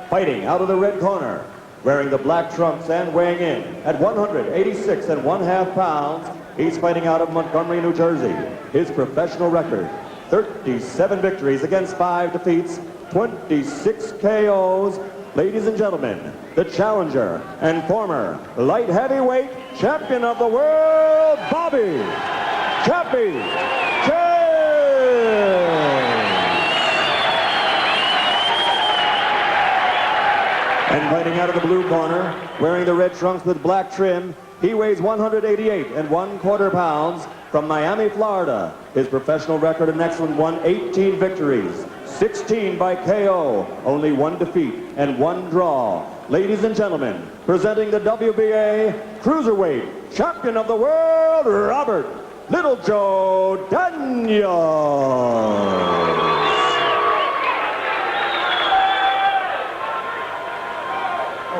Fighting out of the red corner, wearing the black trunks and weighing in at 186 1/2 pounds, he's fighting out of Montgomery, New Jersey. His professional record, 37 victories against 5 defeats, 26 KOs. Ladies and gentlemen, the challenger and former light heavyweight champion of the world, Bobby Chappie Chiz. And fighting out of the blue corner, wearing the red trunks with black trim, he weighs 188 1/4 pounds from Miami, Florida. His professional record an excellent one, 18 victories, 16 by KO, only 1 defeat and 1 draw. Ladies and gentlemen, presenting the WBA Cruiserweight Champion of the World, Robert Little Joe Daniels.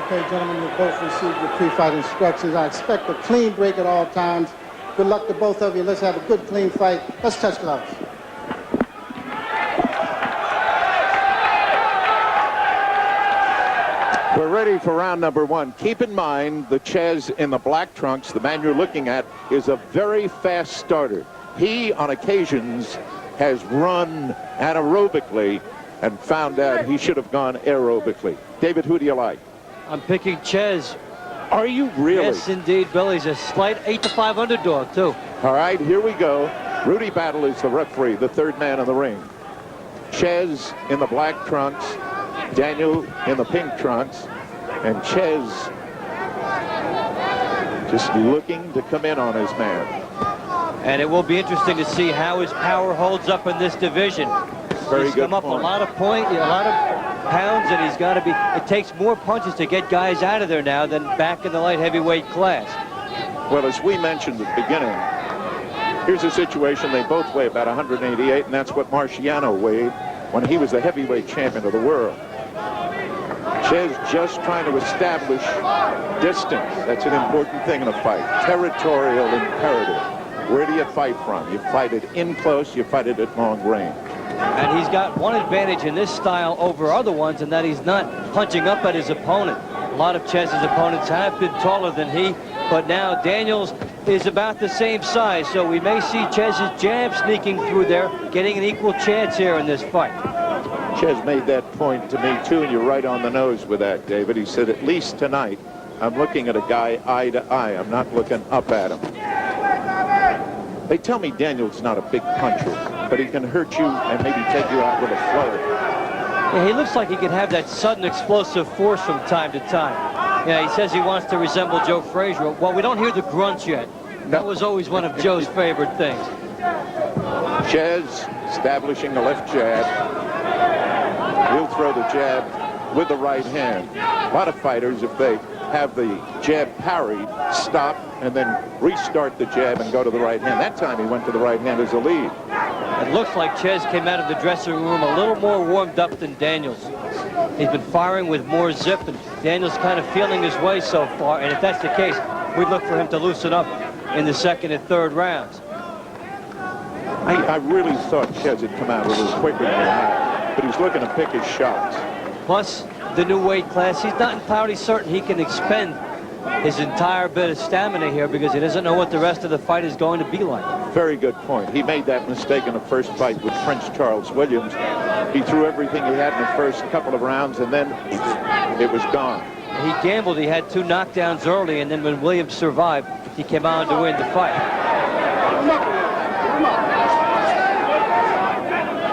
Okay, gentlemen, you both received your pre-fight instructions. I expect a clean break at all times. Good luck to both of you. Let's have a good, clean fight. Let's touch gloves. We're ready for round number 1. Keep in mind, the Chiz in the black trunks, the man you're looking at, is a very fast starter. He, on occasions, has run anaerobically and found out he should have gone aerobically. David, who do you like? I'm picking Chiz. Are you really? Yes, indeed, Bill. He's a slight 8-5 underdog, too. All right, here we go. Rudy Battle is the referee, the third man in the ring. Chiz in the black trunks, Daniel in the pink trunks, and Chiz just looking to come in on his man. And it will be interesting to see how his power holds up in this division. He's come up a lot of pounds, and he's got to be. It takes more punches to get guys out of there now than back in the light heavyweight class. Well, as we mentioned at the beginning, here's a situation. They both weigh about 188, and that's what Marciano weighed when he was the heavyweight champion of the world. Chiz just trying to establish distance. That's an important thing in a fight. Territorial imperative. Where do you fight from? You fight it in close, you fight it at long range. And he's got one advantage in this style over other ones, and that he's not punching up at his opponent. A lot of Chiz's opponents have been taller than he, but now Daniels is about the same size, so we may see Chiz's jab sneaking through there, getting an equal chance here in this fight. Chiz made that point to me, too, and you're right on the nose with that, David. He said, at least tonight, I'm looking at a guy eye to eye. I'm not looking up at him. They tell me Daniel's not a big puncher, but he can hurt you and maybe take you out with a flurry. Yeah, he looks like he can have that sudden explosive force from time to time. Yeah, he says he wants to resemble Joe Frazier. Well, we don't hear the grunts yet. That was always one of Joe's favorite things. Chiz establishing the left jab. He'll throw the jab with the right hand. A lot of fighters, if they have the jab parried, stop and then restart the jab and go to the right hand. That time he went to the right hand as a lead. It looks like Chiz came out of the dressing room a little more warmed up than Daniels. He's been firing with more zip, and Daniels kind of feeling his way so far, and if that's the case, we'd look for him to loosen up in the second and third rounds. I really thought Chiz had come out a little quicker than that, but he's looking to pick his shots. Plus, the new weight class, he's not entirely certain he can expend his entire bit of stamina here because he doesn't know what the rest of the fight is going to be like. Very good point. He made that mistake in the first fight with Prince Charles Williams. He threw everything he had in the first couple of rounds, and then it was gone. He gambled. He had 2 knockdowns early, and then when Williams survived, he came on to win the fight.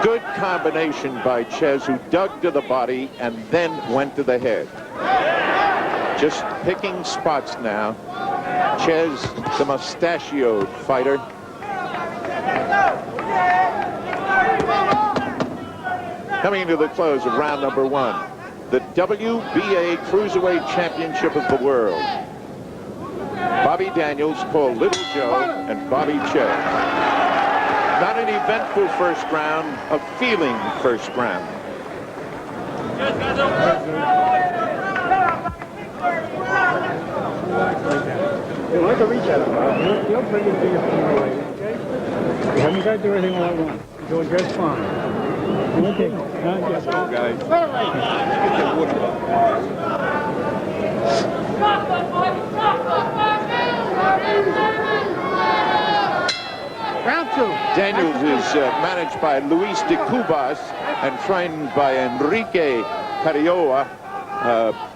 Good combination by Chiz, who dug to the body and then went to the head. Just picking spots now. Chiz, the mustachioed fighter. Coming to the close of round number 1, the WBA Cruiserweight Championship of the World. Bobby Daniels, called Little Joe, and Bobby Chiz. Not an eventful first round, a feeling first round. You like to reach at him, he'll bring it to you from your way, okay? You haven't got to do anything all at once. You're doing just fine. Okay. Let's go, guys. Round two. Daniels is managed by Luis de Cubas and trained by Enrique Carioa.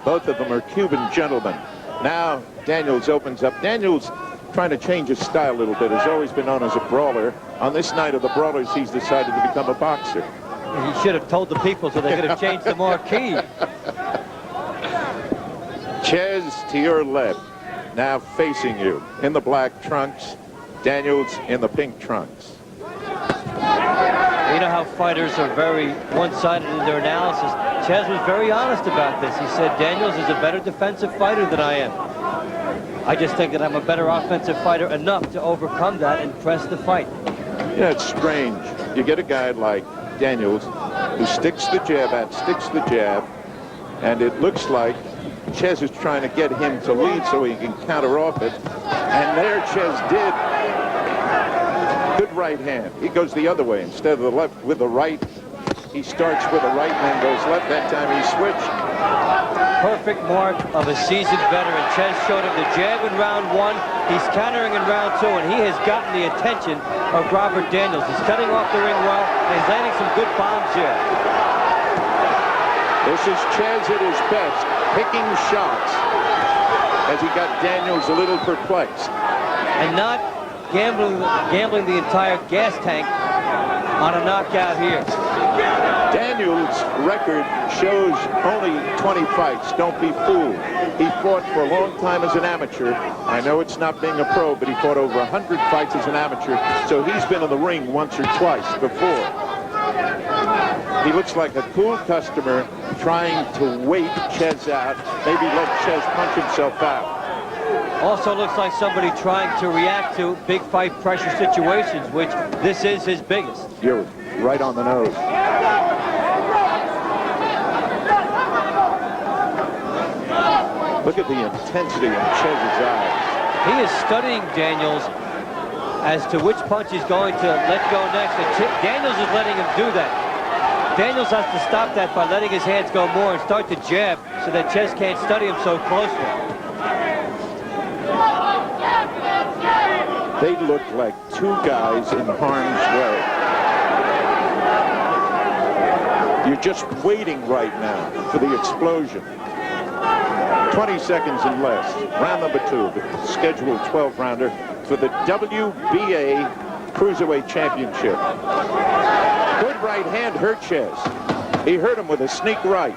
Both of them are Cuban gentlemen. Now Daniels opens up. Daniels trying to change his style a little bit. Has always been known as a brawler. On this night of the brawlers, he's decided to become a boxer. He should have told the people so they could have changed the marquee. Czyz to your left, now facing you in the black trunks. Daniels in the pink trunks. You know how fighters are very one-sided in their analysis. Czyz was very honest about this. He said, Daniels is a better defensive fighter than I am. I just think that I'm a better offensive fighter enough to overcome that and press the fight. Yeah, it's strange. You get a guy like Daniels who sticks the jab, and it looks like Czyz is trying to get him to lead so he can counter off it. And there Czyz did. Good right hand. He goes the other way instead of the left with the right. He starts with the right and then goes left. That time he switched. Perfect mark of a seasoned veteran. Czyz showed him the jab in round one. He's countering in round two, and he has gotten the attention of Robert Daniels. He's cutting off the ring well, and he's landing some good bombs here. This is Czyz at his best, picking shots as he got Daniels a little perplexed. And not gambling the entire gas tank on a knockout here. Daniels' record shows only 20 fights. Don't be fooled. He fought for a long time as an amateur. I know it's not being a pro, but he fought over 100 fights as an amateur, so he's been in the ring once or twice before. He looks like a cool customer trying to wait Czyz out, maybe let Czyz punch himself out. Also looks like somebody trying to react to big fight pressure situations, which this is his biggest. You're right on the nose. Look at the intensity in Czyz's eyes. He is studying Daniels as to which punch he's going to let go next. And Daniels is letting him do that. Daniels has to stop that by letting his hands go more and start to jab so that Czyz can't study him so closely. They look like two guys in harm's way. You're just waiting right now for the explosion. 20 seconds and less. Round number two, the scheduled 12-rounder for the WBA Cruiserweight Championship. Good right hand hurt Czyz. He hurt him with a sneak right.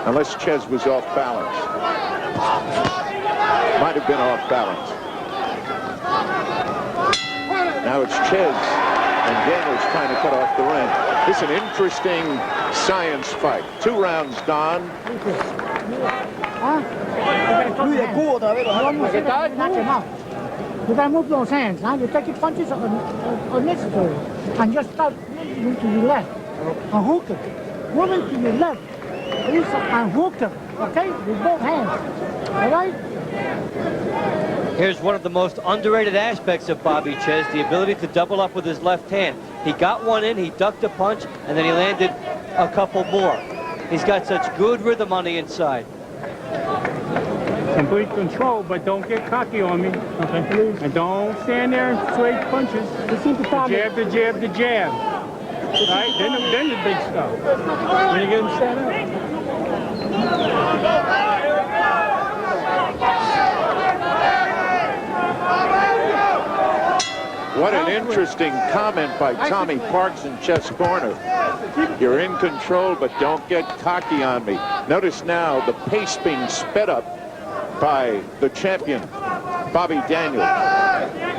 Unless Czyz was off balance. Might have been off balance. Now it's Czyz and Daniels trying to cut off the ring. This is an interesting science fight. 2 rounds gone. You gotta move those hands. Now you take your punches unnecessary. And just start moving to your left. And hook it. Moving to your left. And hook it. Okay? With both hands. Alright? Here's one of the most underrated aspects of Bobby Czyz, the ability to double up with his left hand. He got one in, he ducked a punch, and then he landed a couple more. He's got such good rhythm on the inside. Complete control, but don't get cocky on me. Okay, please. And don't stand there and sway punches. The jab, the jab, the jab. Right? Then the big stuff. When you get him set up. What an interesting comment by Tommy Parks in Chess Corner. You're in control, but don't get cocky on me. Notice now the pace being sped up by the champion, Bobby Daniels.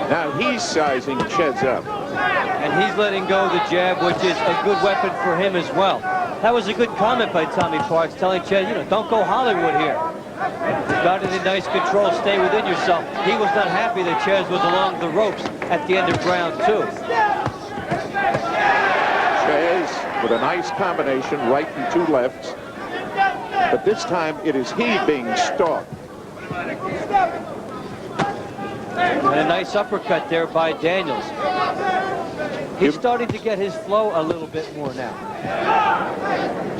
Now he's sizing Czyz up. And he's letting go the jab, which is a good weapon for him as well. That was a good comment by Tommy Parks, telling Czyz, you know, don't go Hollywood here. You've got it in nice control, stay within yourself. He was not happy that Czyz was along the ropes at the end of round two. Czyz with a nice combination, right and 2 lefts. But this time it is he being stalked. And a nice uppercut there by Daniels. He's starting to get his flow a little bit more now.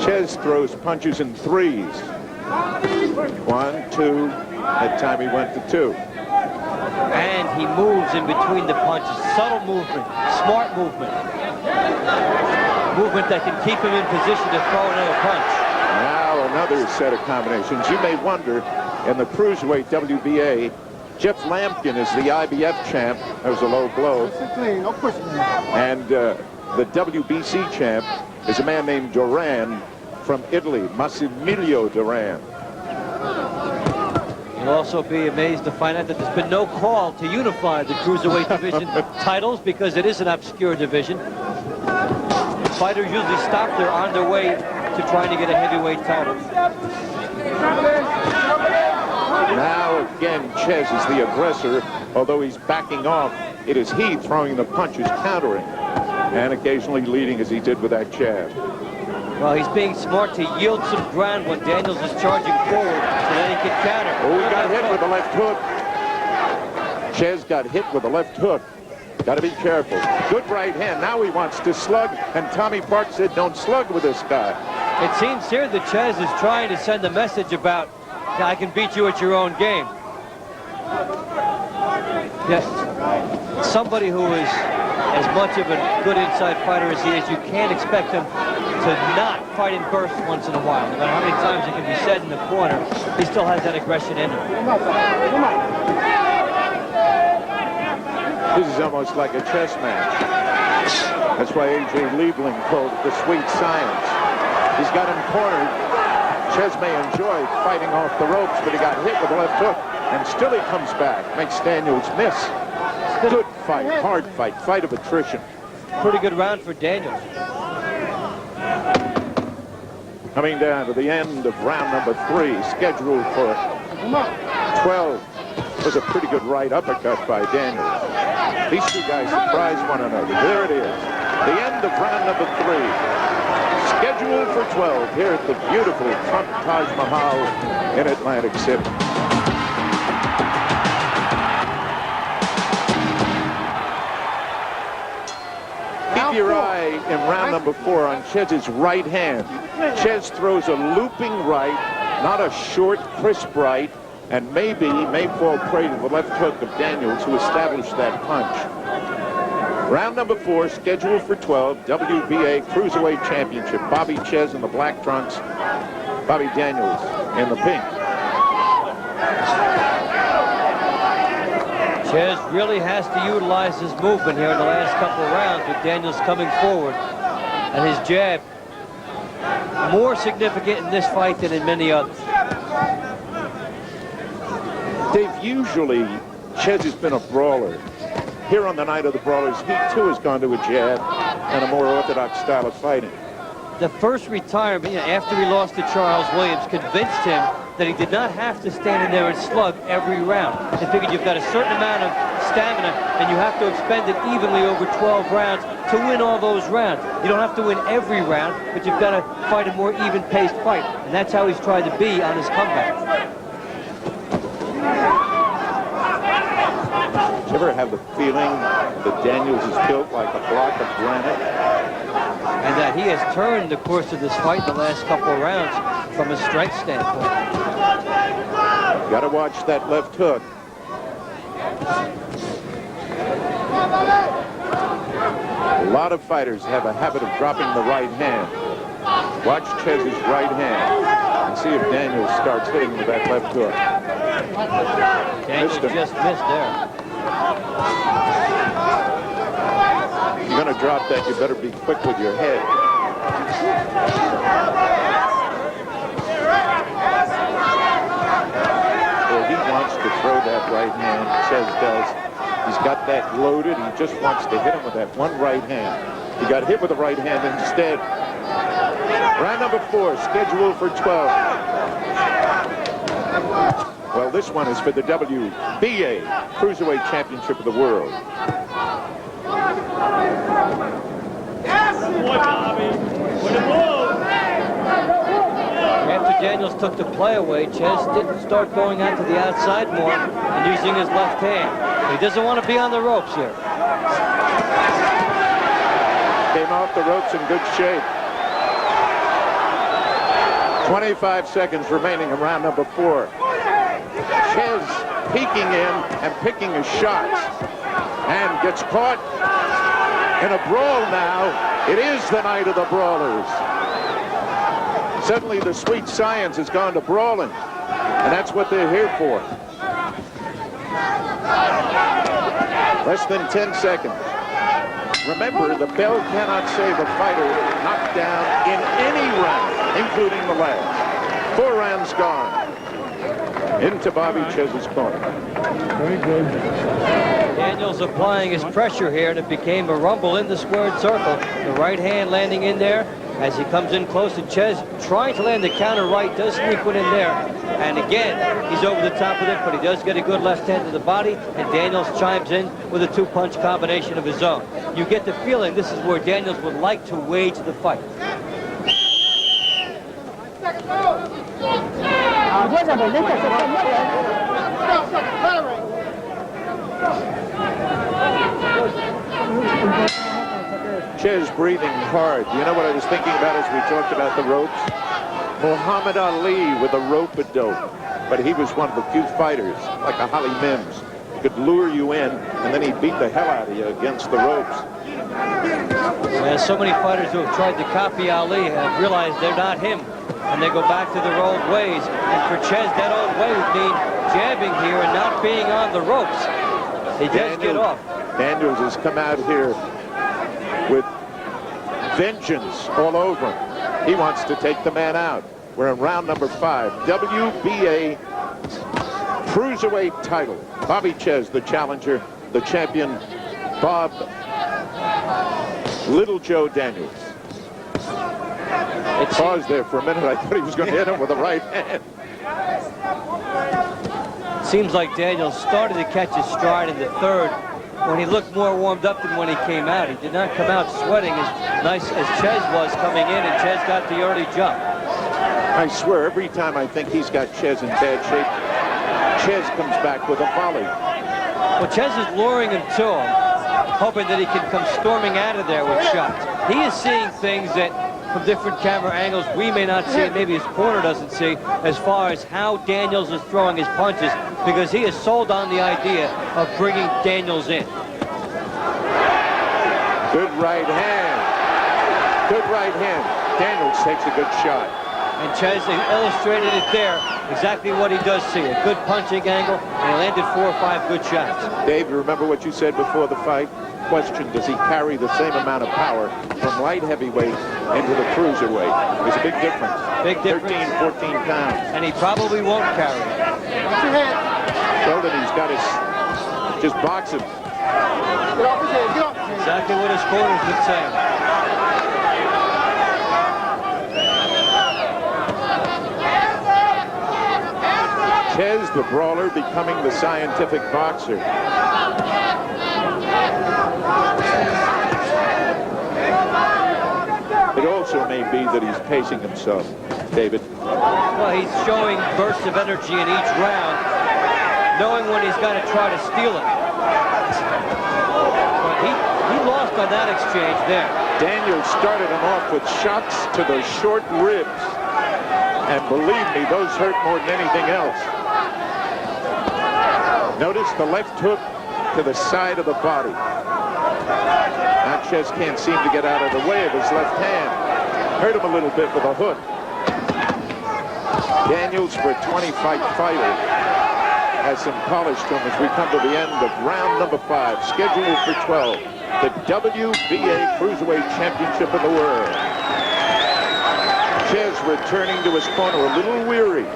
Czyz throws punches in threes. 1, 2. That time he went to 2. And he moves in between the punches. Subtle movement, smart movement. Movement that can keep him in position to throw another punch. Now another set of combinations. You may wonder, in the cruiserweight WBA, Jeff Lampkin is the IBF champ. That was a low blow. No pushing. And the WBC champ is a man named Duran from Italy, Massimilio Duran. You'll also be amazed to find out that there's been no call to unify the cruiserweight division titles because it is an obscure division. Fighters usually stop there on their way to trying to get a heavyweight title. Now again, Czyz is the aggressor, although he's backing off. It is he throwing the punches, countering, and occasionally leading as he did with that jab. Well, he's being smart to yield some ground when Daniels is charging forward so that he can counter. Oh, he got hit with the left hook. Czyz got hit with the left hook. Got to be careful. Good right hand. Now he wants to slug, and Tommy Park said, don't slug with this guy. It seems here that Czyz is trying to send a message about, I can beat you at your own game. Yes. Somebody who is as much of a good inside fighter as he is, you can't expect him to not fight in bursts once in a while. No matter how many times it can be said in the corner, he still has that aggression in him. This is almost like a chess match. That's why A.J. Liebling called it the sweet science. He's got him cornered. Czyz may enjoy fighting off the ropes, but he got hit with the left hook, and still he comes back. Makes Daniels miss. Good fight, hard fight, fight of attrition. Pretty good round for Daniels. Coming down to the end of round number 3, scheduled for 12. Was a pretty good right uppercut by Daniels. These two guys surprise one another. There it is. The end of round number 3. Scheduled for 12 here at the beautiful Trump Taj Mahal in Atlantic City. Keep your eye in round number 4 on Czyz's right hand. Czyz throws a looping right, not a short, crisp right, and maybe may fall prey to the left hook of Daniels, who established that punch. Round number 4, scheduled for 12, WBA Cruiserweight Championship. Bobby Czyz in the black trunks, Bobby Daniels in the pink. Czyz really has to utilize his movement here in the last couple of rounds with Daniels coming forward, and his jab more significant in this fight than in many others. Dave, usually Czyz has been a brawler. Here on the night of the brawlers, he too has gone to a jab and a more orthodox style of fighting. The first retirement after he lost to Charles Williams convinced him that he did not have to stand in there and slug every round. He figured you've got a certain amount of stamina and you have to expend it evenly over 12 rounds to win all those rounds. You don't have to win every round, but you've got to fight a more even-paced fight. And that's how he's tried to be on his comeback. Do you ever have the feeling that Daniels is built like a block of granite? And that he has turned the course of this fight in the last couple of rounds from a strength standpoint. Got to watch that left hook. A lot of fighters have a habit of dropping the right hand. Watch Czyz's right hand and see if Daniels starts hitting with that left hook. Daniels just missed there. If you're going to drop that, you better be quick with your head. Well, he wants to throw that right hand, Czyz does. He's got that loaded. He just wants to hit him with that one right hand. He got hit with the right hand instead. Round number 4, scheduled for 12. Well, this one is for the WBA Cruiserweight Championship of the World. After Daniels took the play away, Czyz didn't start going out to the outside more and using his left hand. He doesn't want to be on the ropes here. Came off the ropes in good shape. 25 seconds remaining in round number 4. Czyz peeking in and picking his shots and gets caught in a brawl now. It is the night of the brawlers. Suddenly the sweet science has gone to brawling, and that's what they're here for. Less than 10 seconds. Remember, the bell cannot save a fighter knocked down in any round, including the last. 4 rounds gone. Into Bobby Czyz's corner. Very good. Daniels applying his pressure here, and it became a rumble in the squared circle. The right hand landing in there as he comes in close to Czyz, trying to land the counter right, does sneak one in there. And again, he's over the top of it, but he does get a good left hand to the body, and Daniels chimes in with a 2-punch combination of his own. You get the feeling this is where Daniels would like to wage the fight. Czyz breathing hard. You know what I was thinking about as we talked about the ropes? Muhammad Ali with a rope-a-dope. But he was one of the few fighters, like a Holly Mims, who could lure you in, and then he'd beat the hell out of you against the ropes. Yeah, so many fighters who have tried to copy Ali have realized they're not him, and they go back to their old ways. And for Czyz, that old way would mean jabbing here and not being on the ropes. He does get off. Daniels has come out here with vengeance all over him. He wants to take the man out. We're in round number 5. WBA Cruiserweight title. Bobby Czyz, the challenger, the champion, Bob Little Joe Daniels. It paused there for a minute. I thought he was going to hit him with the right hand. Seems like Daniels started to catch his stride in the third when he looked more warmed up than when he came out. He did not come out sweating as nice as Czyz was coming in, and Czyz got the early jump. I swear, every time I think he's got Czyz in bad shape, Czyz comes back with a volley. Well, Czyz is luring him to him, hoping that he can come storming out of there with shots. He is seeing things that from different camera angles we may not see, and maybe his corner doesn't see, as far as how Daniels is throwing his punches, because he is sold on the idea of bringing Daniels in. Good right hand. Good right hand. Daniels takes a good shot. And Czyz illustrated it there, exactly what he does see, a good punching angle, and he landed 4 or 5 good shots. Dave, you remember what you said before the fight? Question, does he carry the same amount of power from light heavyweight into the cruiserweight? There's a big difference. Big difference. 13, 14 pounds. And he probably won't carry it. Watch your head. So that he's got his, just box him. Get off his head. Get off his head. Exactly what his corner's been saying. Czyz, the brawler, becoming the scientific boxer. It also may be that he's pacing himself, David. Well, he's showing bursts of energy in each round, knowing when he's got to try to steal it. But he lost on that exchange there. Daniels started him off with shots to the short ribs. And believe me, those hurt more than anything else. Notice the left hook to the side of the body. Now Czyz can't seem to get out of the way of his left hand. Hurt him a little bit with a hook. Daniels, for a 20-fight fighter, has some polish to him as we come to the end of round number 5, scheduled for 12, the WBA Cruiserweight Championship of the world. Czyz returning to his corner, a little weary.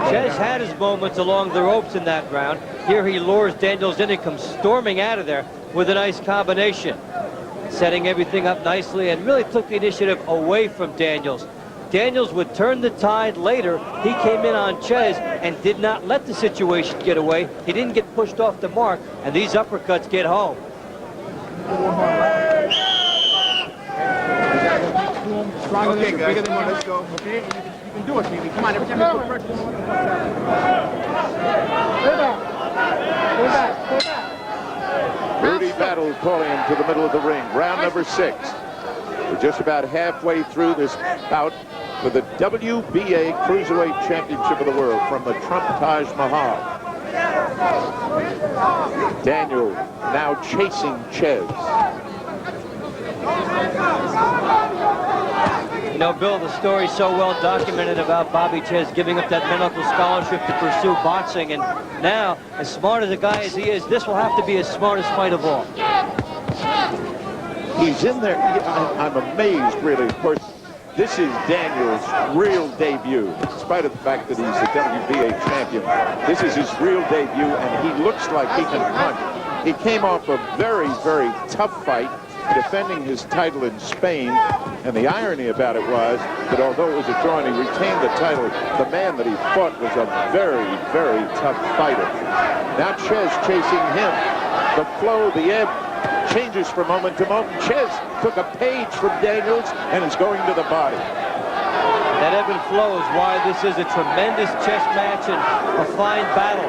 Czyz had his moments along the ropes in that round. Here he lures Daniels in and comes storming out of there with a nice combination, setting everything up nicely and really took the initiative away from Daniels. Daniels would turn the tide later. He came in on Czyz and did not let the situation get away. He didn't get pushed off the mark, and these uppercuts get home. Okay, guys. Bigger than one. Let's go. Okay, you can do it, baby. Come on, every time you put pressure. Go back. Go back. Go back. Rudy battle calling him to the middle of the ring. Round number 6. We're just about halfway through this bout for the WBA Cruiserweight Championship of the World from the Trump Taj Mahal. Daniel now chasing Czyz. You know, Bill, the story's so well documented about Bobby Czyz giving up that medical scholarship to pursue boxing, and now, as smart as a guy as he is, this will have to be his smartest fight of all. He's in there. I'm amazed, really. Of course, this is Daniel's real debut. In spite of the fact that he's the WBA champion, this is his real debut, and he looks like he can punch. He came off a very, very tough fight, defending his title in Spain, and the irony about it was that although it was a draw and he retained the title, the man that he fought was a very, very tough fighter. Now Czyz chasing him. The flow, the ebb, changes from moment to moment. Czyz took a page from Daniels and is going to the body. That ebb and flow is why this is a tremendous chess match and a fine battle.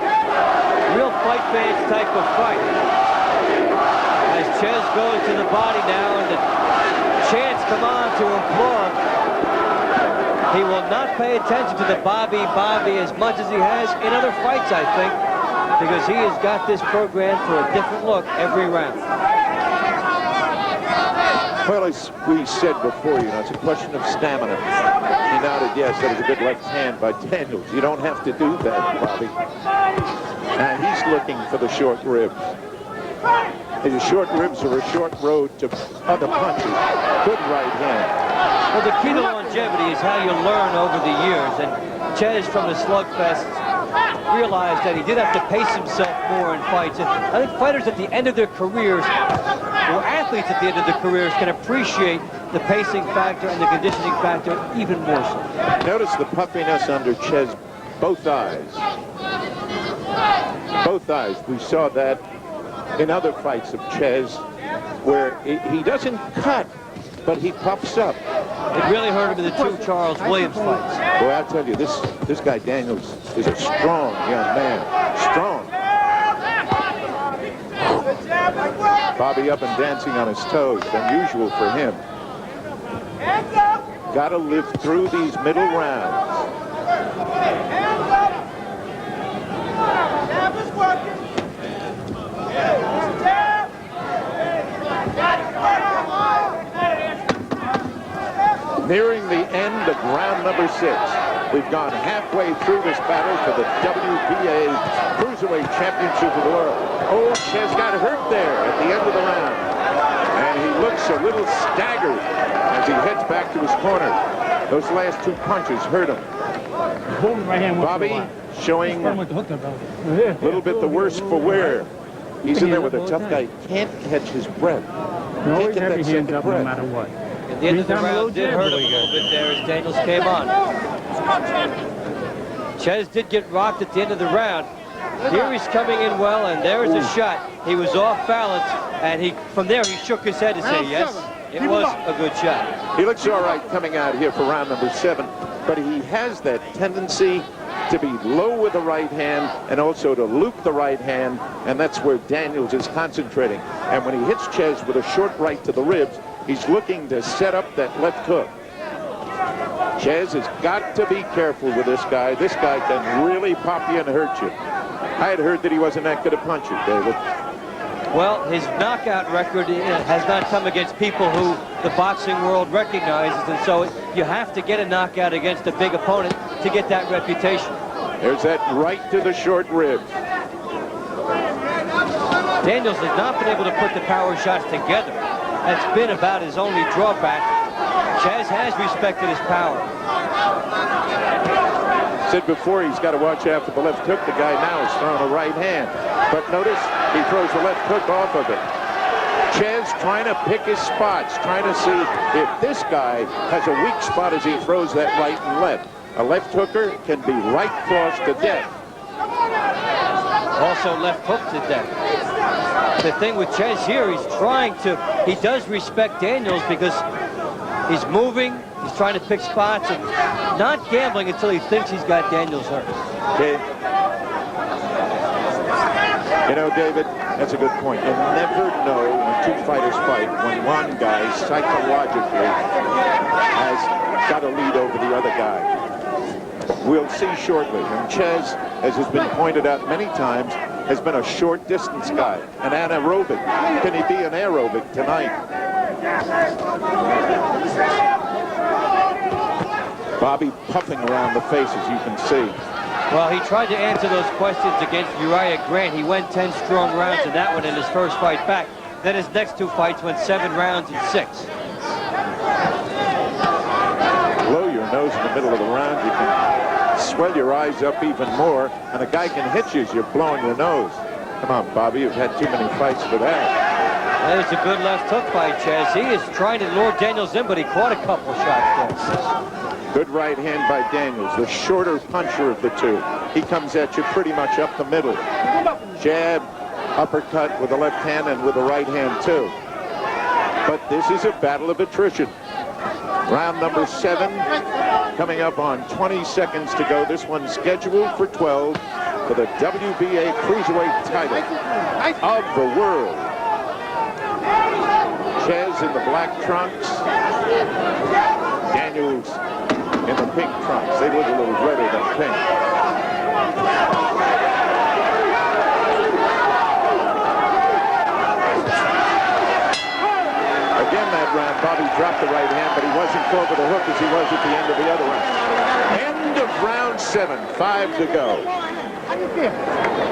Real fight fans type of fight. As Czyz goes to the body now and the chants come on to applaud. He will not pay attention to the Bobby as much as he has in other fights, I think, because he has got this program for a different look every round. Well, as we said before, it's a question of stamina. He nodded yes, that was a good left hand by Daniels. You don't have to do that, Bobby. Now he's looking for the short ribs. His short ribs are a short road to other punches. Good right hand. Well, the key to longevity is how you learn over the years, and Czyz from the slugfest realized that he did have to pace himself more in fights. And I think fighters at the end of their careers, or athletes at the end of their careers, can appreciate the pacing factor and the conditioning factor even more so. Notice the puffiness under Czyz, both eyes. Both eyes. We saw that in other fights of Czyz, where he doesn't cut, but he puffs up. It really hurt him in the 2 Charles Williams fights. Boy, I'll tell you, this guy Daniels is a strong young man. Strong. Bobby up and dancing on his toes, unusual for him. Got to live through these middle rounds. Nearing the end of round number 6. We've gone halfway through this battle for the WBA Cruiserweight Championship of the World. Oh, Czyz got hurt there at the end of the round. And he looks a little staggered as he heads back to his corner. Those last 2 punches hurt him. Bobby showing a little bit the worse for wear. He's in there with a tough guy. Can't catch his breath. Can't get that second breath. No matter what. At the end of the round did hurt him a little bit there as Daniels came on. Czyz did get rocked at the end of the round. Here he's coming in well, and there's a shot. He was off balance, and from there he shook his head to say yes, it was a good shot. He looks all right coming out here for round number 7, but he has that tendency to be low with the right hand and also to loop the right hand, and that's where Daniels is concentrating. And when he hits Czyz with a short right to the ribs, he's looking to set up that left hook. Czyz has got to be careful with this guy. This guy can really pop you and hurt you. I had heard that he wasn't that good a puncher, David. Well, his knockout record has not come against people who the boxing world recognizes, and so you have to get a knockout against a big opponent to get that reputation. There's that right to the short ribs. Daniels has not been able to put the power shots together. That's been about his only drawback. Czyz has respected his power. Said before he's got to watch out for the left hook. The guy now is throwing a right hand. But notice he throws the left hook off of it. Czyz trying to pick his spots, trying to see if this guy has a weak spot as he throws that right and left. A left hooker can be right cross to death. Also left hook to death. The thing with Czyz here, he does respect Daniels because he's moving, he's trying to pick spots, and not gambling until he thinks he's got Daniels hurt. Okay. You know, David, That's a good point. You never know when two fighters fight when one guy psychologically has got a lead over the other guy. We'll see shortly. And Czyz, as has been pointed out many times, has been a short distance guy, an anaerobic. Can he be an aerobic tonight? Bobby puffing around the face, as you can see. Well, he tried to answer those questions against Uriah Grant. He went 10 strong rounds in that one in his first fight back. Then his next two fights went 7 rounds and 6. Blow your nose in the middle of the round, you can swell your eyes up even more, and a guy can hit you as you're blowing your nose. Come on, Bobby, you've had too many fights for that. There's a good left hook by Czyz. He is trying to lure Daniels in, but he caught a couple shots there. Good right hand by Daniels, the shorter puncher of the two. He comes at you pretty much up the middle. Jab, uppercut with the left hand and with the right hand too. But this is a battle of attrition. Round number 7 coming up on 20 seconds to go. This one's scheduled for 12 for the WBA Cruiserweight title of the world. Czyz in the black trunks. Daniels in the pink trunks. They look a little redder than pink. Again that round, Bobby dropped the right hand, but he wasn't caught with a hook as he was at the end of the other round. End of round 7, 5 to go. How do you feel?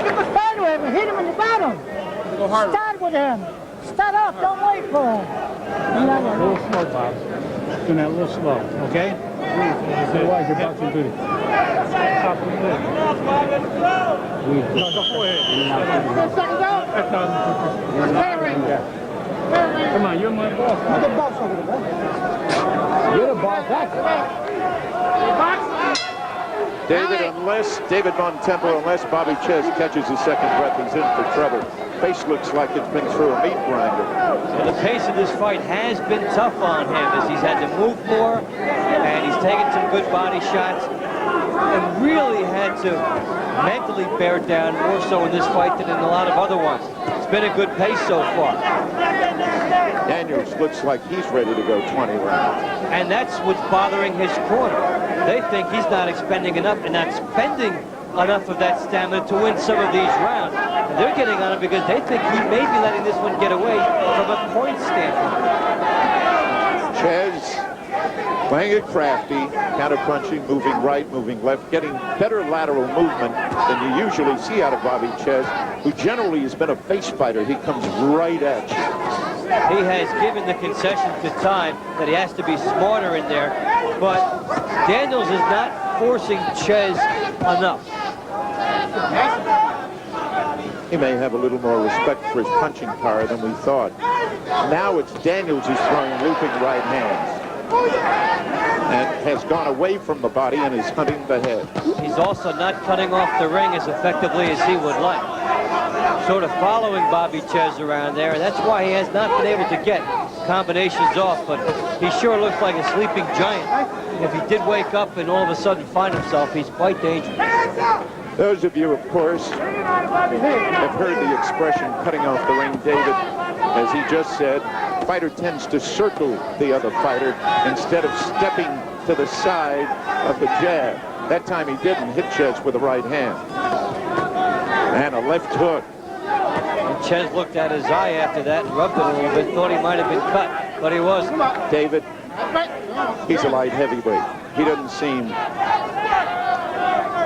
Give a start with him and hit him in the bottom. Go harder. Start with him. Start off, don't wait for him. A little slow, Bob. Doing that a little slow, okay? Otherwise, you're boxing through the top of the head. No, go ahead. Second down. Come on, you're my boss. You're the boss over there, man. You're the boss. David Von Temple, unless Bobby Czyz catches his second breath, he's in for trouble. Face looks like it's been through a meat grinder. And the pace of this fight has been tough on him as he's had to move more, and he's taken some good body shots, and really had to mentally bear down more so in this fight than in a lot of other ones. It's been a good pace so far. Daniels looks like he's ready to go 20 rounds. And that's what's bothering his corner. They think he's not expending enough and not spending enough of that stamina to win some of these rounds. And they're getting on him because they think he may be letting this one get away from a point standpoint. Czyz playing it crafty, counter-punching, moving right, moving left, getting better lateral movement than you usually see out of Bobby Czyz, who generally has been a face fighter. He comes right at you. He has given the concession to time that he has to be smarter in there, but Daniels is not forcing Czyz enough. He may have a little more respect for his punching power than we thought. Now it's Daniels who's throwing looping right hands and has gone away from the body and is hunting the head. He's also not cutting off the ring as effectively as he would like. Sort of following Bobby Czyz around there, and that's why he has not been able to get combinations off, but he sure looks like a sleeping giant. If he did wake up and all of a sudden find himself, he's quite dangerous. Those of you, of course, have heard the expression cutting off the ring, David. As he just said, fighter tends to circle the other fighter instead of stepping to the side of the jab. That time he didn't hit Czyz with the right hand. And a left hook. And Czyz looked at his eye after that and rubbed it a little bit, thought he might have been cut, but he wasn't. David, he's a light heavyweight. He doesn't seem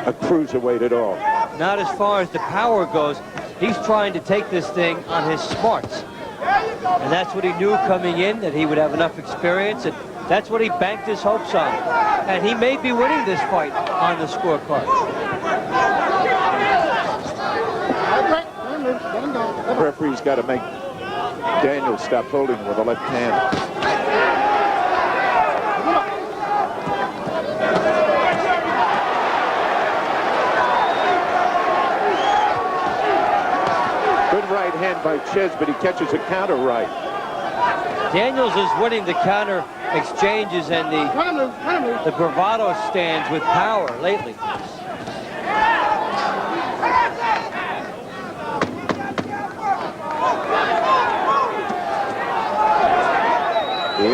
a cruiserweight at all. Not as far as the power goes. He's trying to take this thing on his smarts. And that's what he knew coming in, that he would have enough experience, and that's what he banked his hopes on. And he may be winning this fight on the scorecard. The referee's got to make Daniels stop holding with the left hand. Good right hand by Czyz, but he catches a counter right. Daniels is winning the counter exchanges and the bravado stands with power lately.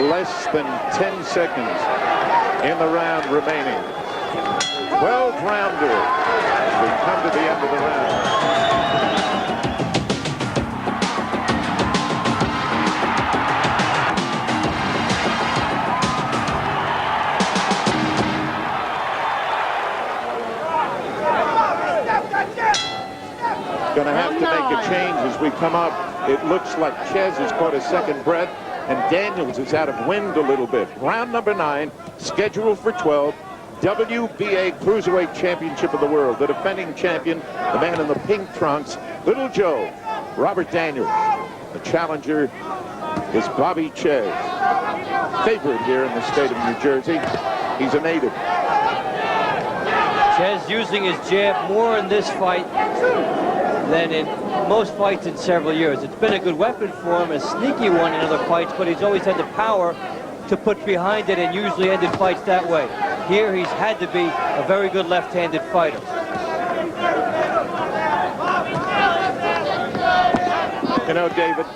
less than 10 seconds in the round remaining. 12 rounder as we come to the end of the round. Going to have to make a change as we come up. It looks like Czyz has caught a second breath, and Daniels is out of wind a little bit. Round number 9, scheduled for 12, WBA Cruiserweight Championship of the World. The defending champion, the man in the pink trunks, Little Joe, Robert Daniels. The challenger is Bobby Czyz, favorite here in the state of New Jersey. He's a native. Czyz using his jab more in this fight than in most fights in several years. It's been a good weapon for him, a sneaky one in other fights, but he's always had the power to put behind it and usually ended fights that way. Here he's had to be a very good left-handed fighter. You know, David,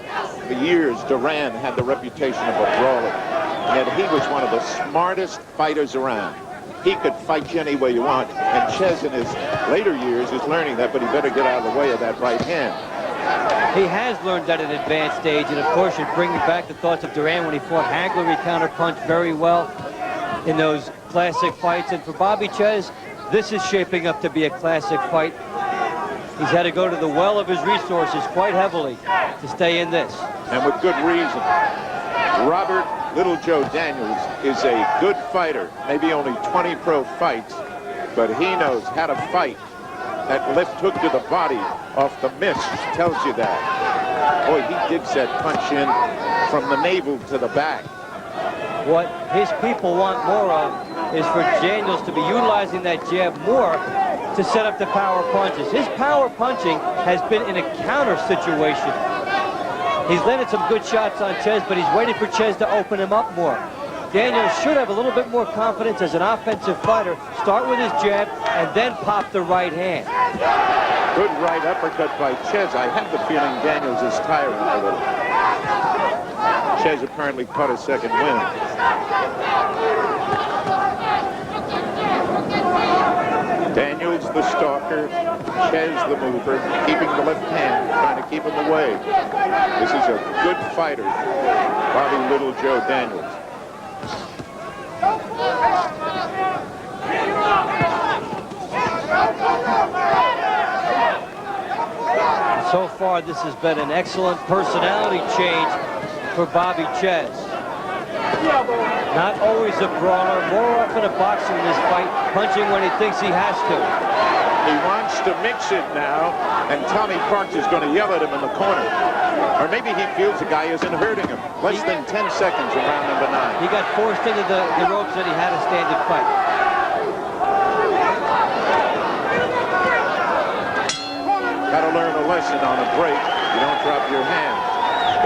for years Duran had the reputation of a brawler, and yet he was one of the smartest fighters around. He could fight you any way you want, and Czyz in his later years is learning that, but he better get out of the way of that right hand. He has learned at an advanced age, and of course you're bringing back the thoughts of Duran when he fought Hagler. He counterpunched very well in those classic fights, and for Bobby Czyz, this is shaping up to be a classic fight. He's had to go to the well of his resources quite heavily to stay in this. And with good reason. Robert Little Joe Daniels is a good fighter, maybe only 20 pro fights, but he knows how to fight. That left hook to the body off the miss tells you that. Boy, he digs that punch in from the navel to the back. What his people want more of is for Daniels to be utilizing that jab more to set up the power punches. His power punching has been in a counter situation. He's landed some good shots on Czyz, but he's waiting for Czyz to open him up more. Daniels should have a little bit more confidence as an offensive fighter. Start with his jab and then pop the right hand. Good right uppercut by Czyz. I have the feeling Daniels is tiring a little. Czyz apparently caught a second wind. Daniels the stalker, Czyz the mover, keeping the left hand, trying to keep him away. This is a good fighter, Bobby Little Joe Daniels. So far, this has been an excellent personality change for Bobby Czyz. Not always a brawler, more often a boxer in this fight, punching when he thinks he has to. He wants to mix it now, and Tommy Parks is going to yell at him in the corner. Or maybe he feels the guy isn't hurting him. Less than 10 seconds in round number 9. He got forced into the ropes and he had a standard fight. Got to learn a lesson on a break. You don't drop your hands.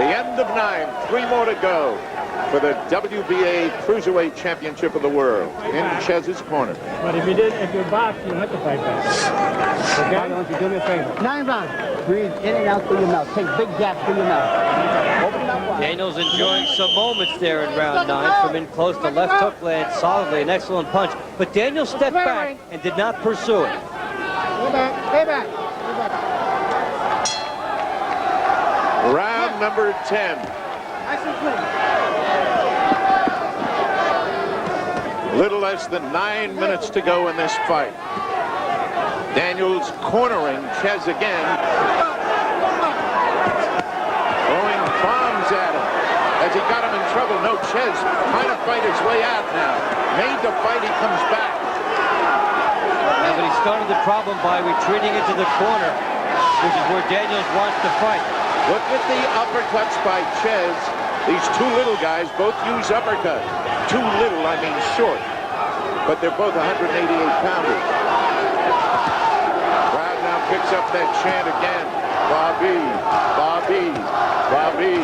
The end of 9, 3 more to go for the WBA Cruiserweight Championship of the World in Czyz's corner. But if you box, you have to fight back. Okay? Why don't you do me a favor? 9 rounds. Breathe in and out through your mouth. Take big gaps through your mouth. Open it up wide. Daniels enjoying some moments there in round 9 from in close. The left hook lands solidly, an excellent punch. But Daniels stepped back and did not pursue it. Go back. Stay back. Round number 10. Little less than 9 minutes to go in this fight. Daniels cornering Czyz again. Throwing bombs at him as he got him in trouble. No, Czyz trying to fight his way out now. Made the fight, he comes back. Yeah, but he started the problem by retreating into the corner, which is where Daniels wants to fight. Look at the uppercuts by Czyz. These two little guys both use uppercuts. Too little, I mean short. But they're both 188-pounders. Crowd now picks up that chant again. Bobby, Bobby, Bobby.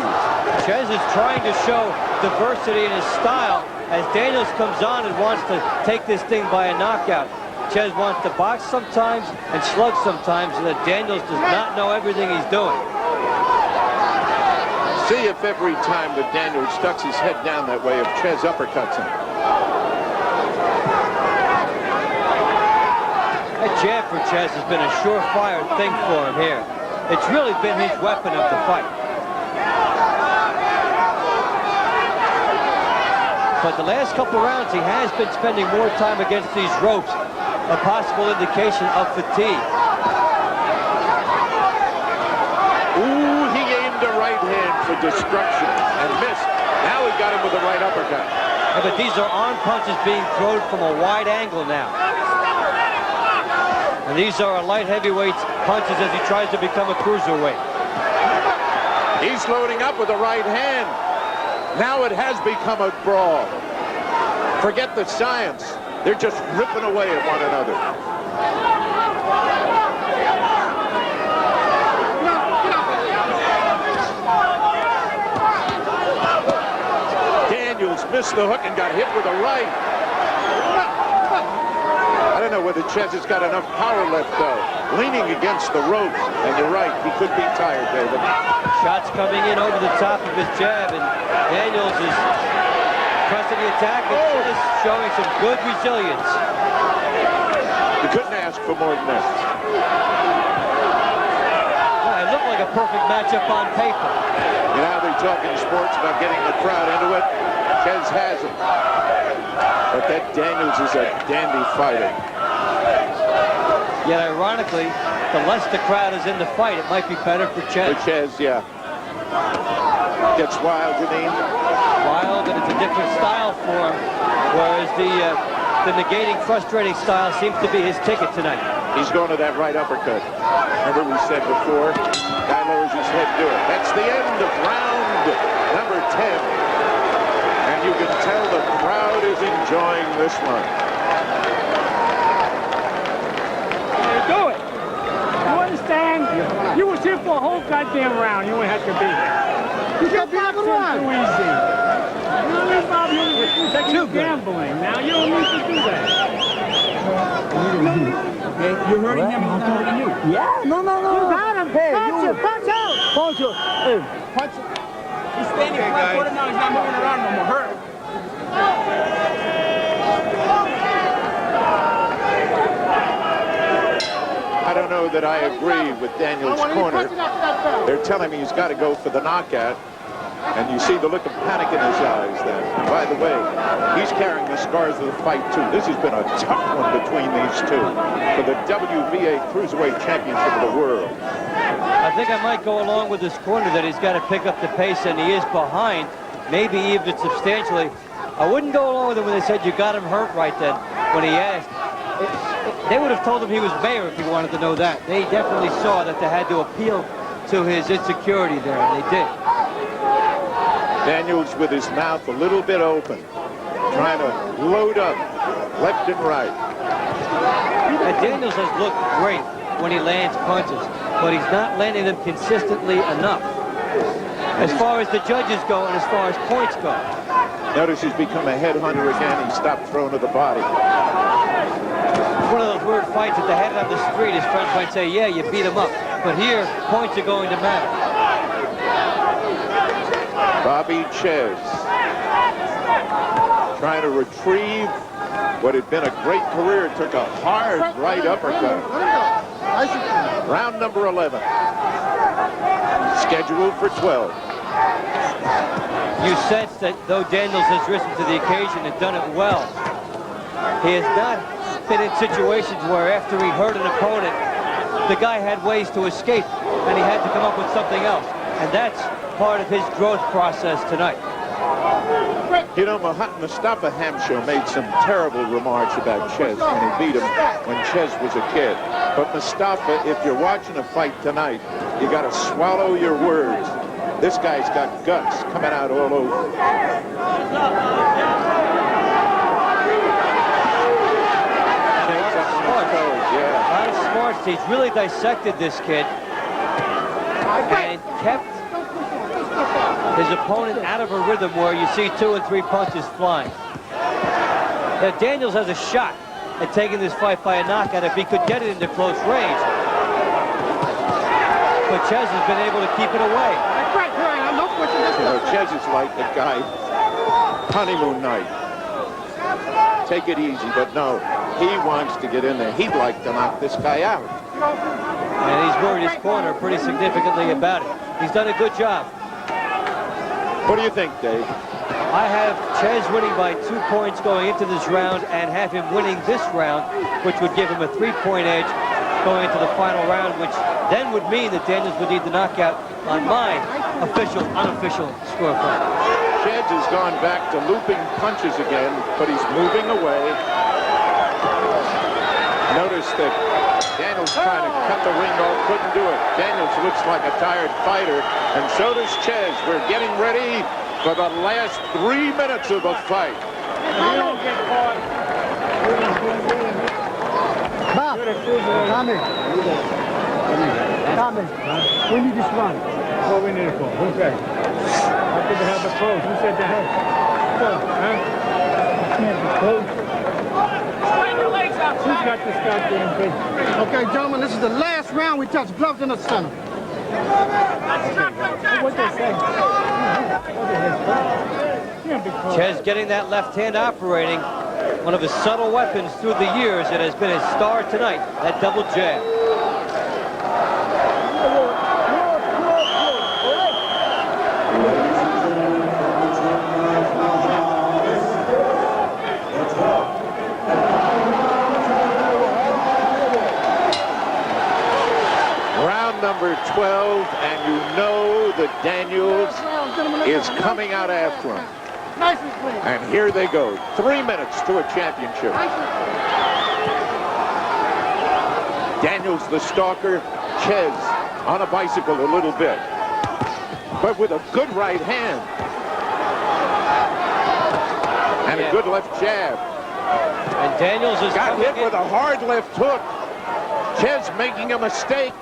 Czyz is trying to show diversity in his style as Daniels comes on and wants to take this thing by a knockout. Czyz wants to box sometimes and slug sometimes, so that Daniels does not know everything he's doing. See if every time that Daniels ducks his head down that way, if Czyz uppercuts him. That jab for Czyz has been a surefire thing for him here. It's really been his weapon of the fight. But the last couple rounds, he has been spending more time against these ropes, a possible indication of fatigue. Ooh, he aimed a right hand for destruction and missed. Now he got him with a right uppercut. Yeah, but these are arm punches being thrown from a wide angle now. And these are light heavyweight's punches as he tries to become a cruiserweight. He's loading up with a right hand. Now it has become a brawl. Forget the science. They're just ripping away at one another. Daniels missed the hook and got hit with a right. I don't know whether Czyz has got enough power left, though. Leaning against the ropes, and you're right, he could be tired, David. Shots coming in over the top of his jab, and Daniels is pressing the attack, and Czyz showing some good resilience. You couldn't ask for more than this. It looked like a perfect matchup on paper. You know, they talk in sports about getting the crowd into it. Czyz has it. But that Daniels is a dandy fighter. Yet, ironically, the less the crowd is in the fight, it might be better for Czyz. For Czyz, yeah. Gets wild, you mean? Wild, and it's a different style for him, whereas the negating, frustrating style seems to be his ticket tonight. He's going to that right uppercut. Remember we said before, guy lowers his head to it. That's the end of round number 10. And you can tell the crowd is enjoying this one. Do it. You understand? You was here for a whole goddamn round. You wouldn't have to be here. You got boxing too easy. You know what I mean, Bob? You're taking gambling. Now you don't need to do that. Okay, you're hurting him, he's not hurting you. Yeah, no. You got him. Hey, punch you. him. Punch out. Punch him. Hey, punch him. He's standing flat footed now, he's not moving around no more. Hurt. I don't know that I agree with Daniels' corner. They're telling me he's got to go for the knockout. And you see the look of panic in his eyes then. And by the way, he's carrying the scars of the fight too. This has been a tough one between these two for the WBA Cruiserweight Championship of the world. I think I might go along with this corner that he's got to pick up the pace, and he is behind, maybe even substantially. I wouldn't go along with him when they said you got him hurt right then when he asked. They would have told him he was mayor if he wanted to know that. They definitely saw that they had to appeal to his insecurity there, and they did. Daniels with his mouth a little bit open, trying to load up left and right. And Daniels has looked great when he lands punches, but he's not landing them consistently enough. As far as the judges go and as far as points go. Notice he's become a headhunter again. He stopped throwing to the body. It's one of those weird fights at the head of the street. His friends might say, yeah, you beat him up. But here, points are going to matter. Bobby Czyz trying to retrieve what had been a great career. Took a hard right uppercut. Round number 11. Scheduled for 12. You sense that though Daniels has risen to the occasion and done it well, he has not been in situations where after he hurt an opponent, the guy had ways to escape and he had to come up with something else. And that's part of his growth process tonight. You know, Mustafa Hamsho made some terrible remarks about Czyz when he beat him when Czyz was a kid. But Mustafa, if you're watching a fight tonight, you got to swallow your words. This guy's got guts coming out all over. Shakes up on his toes, yeah. A lot of smarts. He's really dissected this kid and kept his opponent out of a rhythm where you see 2 and 3 punches flying. Now, Daniels has a shot at taking this fight by a knockout if he could get it into close range. But Czyz has been able to keep it away. You know, Czyz is like the guy, honeymoon night. Take it easy, but no, he wants to get in there. He'd like to knock this guy out. And he's worried his corner pretty significantly about it. He's done a good job. What do you think, Dave? I have Czyz winning by 2 points going into this round and have him winning this round, which would give him a 3-point edge going into the final round, which then would mean that Daniels would need the knockout on my official, unofficial scorecard. Czyz has gone back to looping punches again, but he's moving away. Notice that Daniels trying to cut the ring off, couldn't do it. Daniels looks like a tired fighter, and so does Czyz. We're getting ready for the last 3 minutes of the fight. You don't get caught. Bob, Tommy. Tommy, we need this one. What we need it for? Who said? After they have the pros. Who said that? Huh? Can't be close. Who's got this goddamn thing? Okay, gentlemen, this is the last round. We touch gloves in the center. What they say? Czyz getting that left hand operating, one of his subtle weapons through the years. It has been his star tonight, that double jab. Number 12, and you know that Daniels is coming out after him. And here they go. 3 minutes to a championship. Daniels the stalker, Czyz on a bicycle a little bit, but with a good right hand and a good left jab. And Daniels is got hit with a hard left hook. Czyz making a mistake,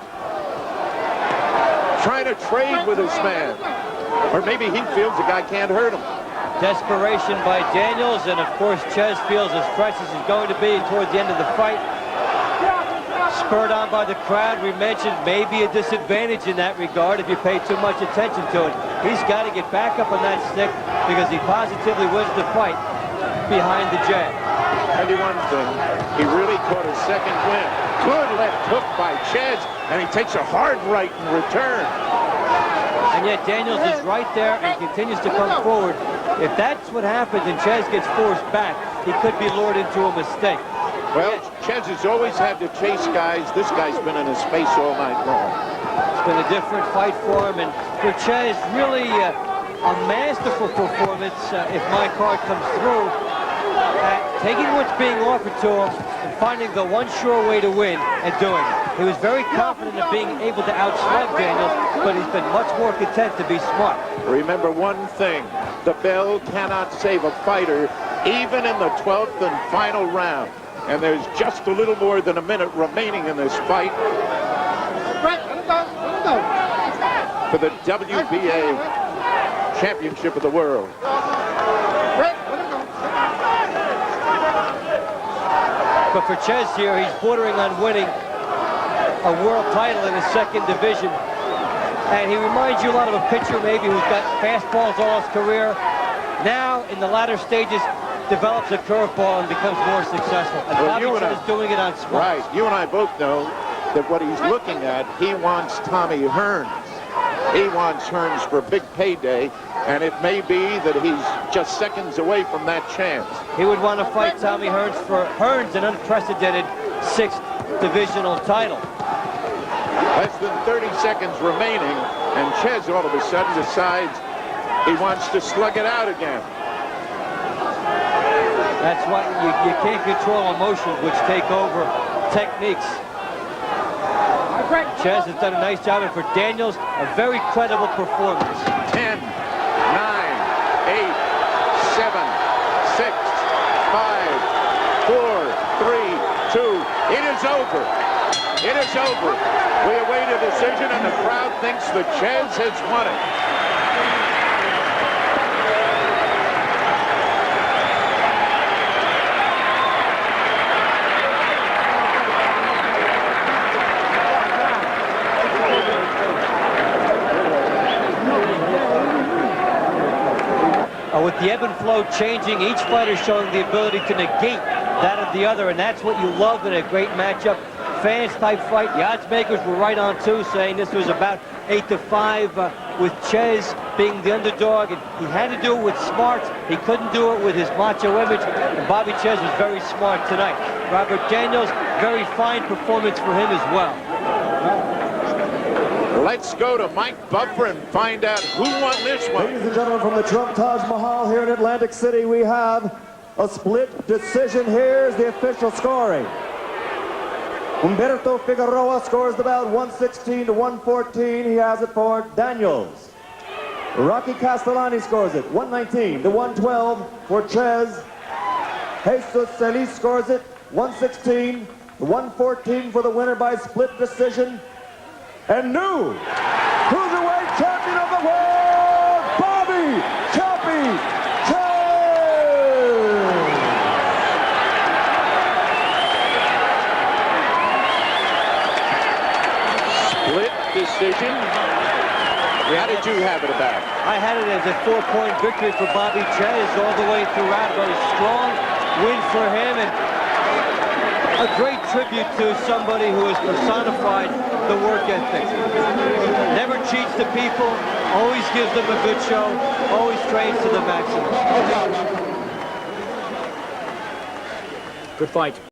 trying to trade with this man. Or maybe he feels the guy can't hurt him. Desperation by Daniels, and of course Czyz feels as fresh as he's going to be towards the end of the fight. Spurred on by the crowd, we mentioned maybe a disadvantage in that regard if you pay too much attention to it. He's got to get back up on that stick because he positively wins the fight behind the jab. Tell you one thing, he really caught a second wind. Good left hook by Czyz, and he takes a hard right in return. And yet Daniels is right there and continues to come forward. If that's what happens and Czyz gets forced back, he could be lured into a mistake. Well, Czyz has always had to chase guys. This guy's been in his face all night long. It's been a different fight for him, and for Czyz, really a masterful performance, if my card comes through, taking what's being offered to him and finding the one sure way to win and doing it. He was very confident of being able to outslug Daniels, but he's been much more content to be smart. Remember one thing, the bell cannot save a fighter even in the 12th and final round. And there's just a little more than a minute remaining in this fight for the WBA Championship of the World. But for Czyz here, he's bordering on winning a world title in his second division. And he reminds you a lot of a pitcher maybe who's got fastballs all his career. Now, in the latter stages, develops a curveball and becomes more successful. And well, Bobby Czyz is doing it on spots. Right. You and I both know that what he's looking at, he wants Tommy Hearns. He wants Hearns for a big payday, and it may be that he's just seconds away from that chance. He would want to fight Tommy Hearns for an unprecedented 6th divisional title. Less than 30 seconds remaining, and Czyz all of a sudden decides he wants to slug it out again. That's why you can't control emotions which take over techniques. Czyz has done a nice job, and for Daniels, a very credible performance. 10, 9, 8, 7, 6, 5, 4, 3, 2. It is over. It is over. We await a decision, and the crowd thinks that Czyz has won it. with the ebb and flow changing, each fighter showing the ability to negate that of the other, and that's what you love in a great matchup. Fans type fight. The odds makers were right on too, saying this was about 8-5 with Czyz being the underdog, and he had to do it with smarts. He couldn't do it with his macho image, and Bobby Czyz was very smart tonight. Robert Daniels, very fine performance for him as well. Let's go to Mike Buffer and find out who won this one. Ladies and gentlemen, from the Trump Taj Mahal here in Atlantic City, we have a split decision. Here's the official scoring. Humberto Figueroa scores the bout 116-114. He has it for Daniels. Rocky Castellani scores it 119-112 for Czyz. Jesus Celis scores it 116-114 for the winner by split decision. And new cruiserweight champion of the world, Bobby Choppy Czyz. Split decision. How did you have it about? I had it as a 4-point victory for Bobby Czyz all the way throughout. Very strong win for him, and a great tribute to somebody who has personified the work ethic. Never cheats the people, always gives them a good show, always trains to the maximum. Good fight.